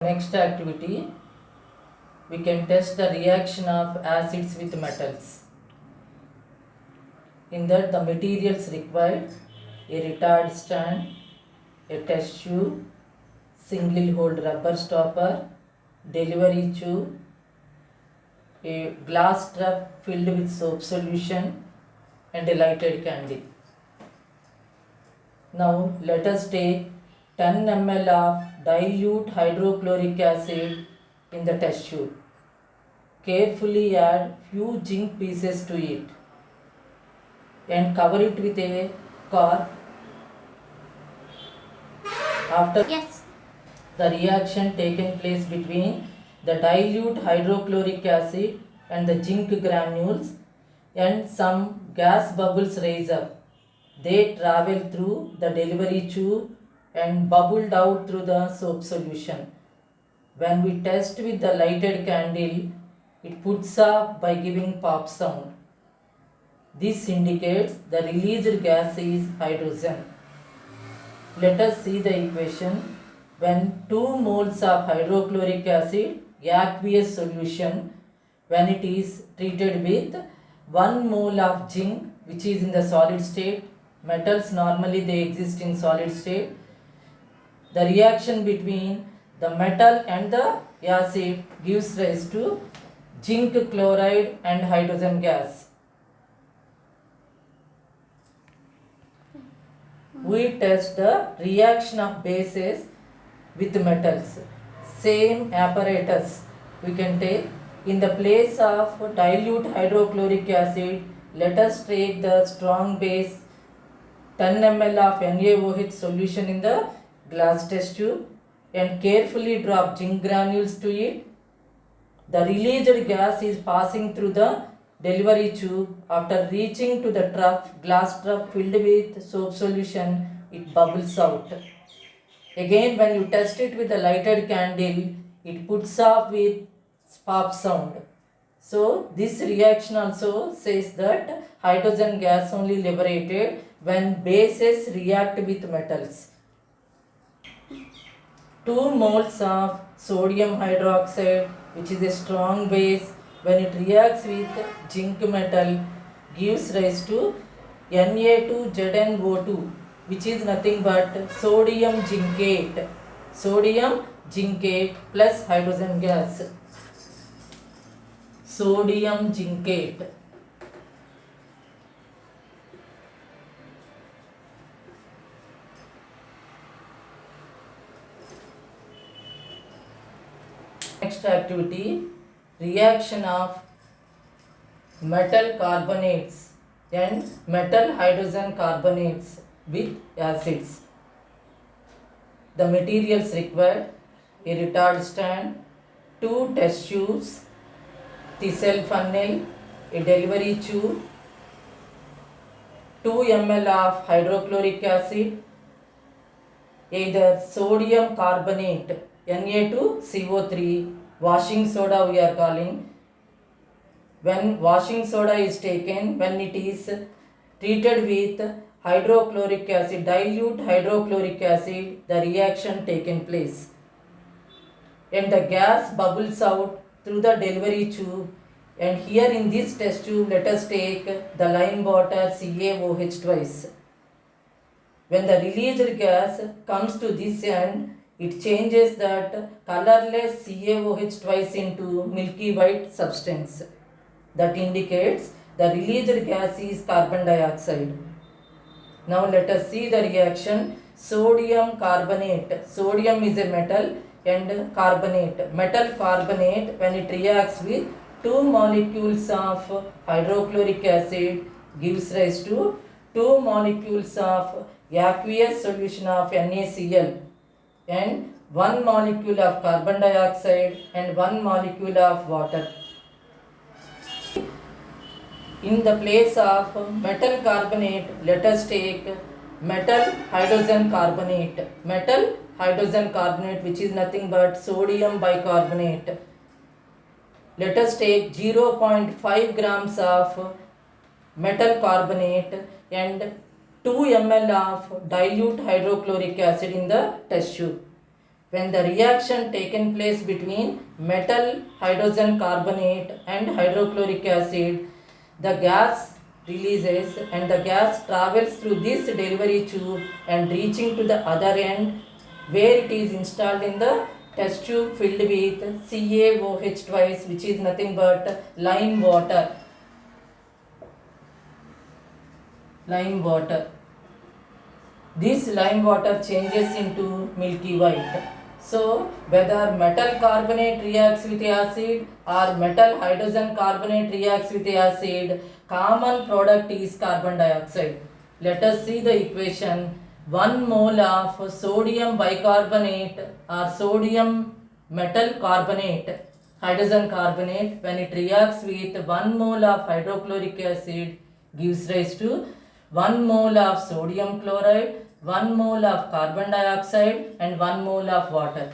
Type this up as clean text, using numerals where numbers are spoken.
Next activity, we can test the reaction of acids with metals. In that, the materials required: a retard stand, a test tube, single hole rubber stopper, delivery tube, a glass trap filled with soap solution, and a lighted candle. Now let us take 10 ml of dilute hydrochloric acid in the test tube. Carefully add few zinc pieces to it and cover it with a cork. After the reaction taken place between the dilute hydrochloric acid and the zinc granules, and some gas bubbles rise up. They travel through the delivery tube and bubbled out through the soap solution. When we test with the lighted candle, it puts off by giving pop sound. This indicates the released gas is hydrogen. Let us see the equation. When 2 moles of hydrochloric acid, aqueous solution, when it is treated with 1 mole of zinc, which is in the solid state, metals normally they exist in solid state, the reaction between the metal and the acid gives rise to zinc chloride and hydrogen gas. We test the reaction of bases with metals. Same apparatus we can take. In the place of dilute hydrochloric acid, let us take the strong base 10 ml of NaOH solution in the glass test tube and carefully drop zinc granules to it. The released gas is passing through the delivery tube. After reaching to the glass trough filled with soap solution, it bubbles out. Again, when you test it with a lighted candle, it puts off with pop sound. So this reaction also says that hydrogen gas only liberated when bases react with metals. 2 moles of sodium hydroxide, which is a strong base, when it reacts with zinc metal, gives rise to Na2ZnO2, which is nothing but sodium zincate. Sodium zincate plus hydrogen gas. Sodium zincate. Next activity, reaction of metal carbonates and metal hydrogen carbonates with acids. The materials required: a retard stand, 2 test tubes, Tissel funnel, a delivery tube, 2 ml of hydrochloric acid, either sodium carbonate Na2CO3, washing soda we are calling. When washing soda is taken, when it is treated with hydrochloric acid, dilute hydrochloric acid, the reaction taken place and the gas bubbles out through the delivery tube. And here in this test tube, let us take the lime water CaOH twice. When the released gas comes to this end, it changes that colorless CaOH twice into milky white substance. That indicates the released gas is carbon dioxide. Now let us see the reaction. Sodium carbonate. Sodium is a metal and carbonate. Metal carbonate, when it reacts with 2 molecules of hydrochloric acid, gives rise to 2 molecules of aqueous solution of NaCl and 1 molecule of carbon dioxide and 1 molecule of water. In the place of metal carbonate, let us take metal hydrogen carbonate. Metal hydrogen carbonate, which is nothing but sodium bicarbonate. Let us take 0.5 grams of metal carbonate and 2 ml of dilute hydrochloric acid in the test tube. when the reaction taken place between metal hydrogen carbonate and hydrochloric acid, the gas releases and the gas travels through this delivery tube and reaching to the other end where it is installed in the test tube filled with CaOH twice, which is nothing but lime water. Lime water. This lime water changes into milky white. So, whether metal carbonate reacts with acid or metal hydrogen carbonate reacts with acid, common product is carbon dioxide. Let us see the equation. 1 mole of sodium bicarbonate or sodium metal carbonate, hydrogen carbonate, when it reacts with 1 mole of hydrochloric acid gives rise to 1 mole of sodium chloride, 1 mole of carbon dioxide and 1 mole of water.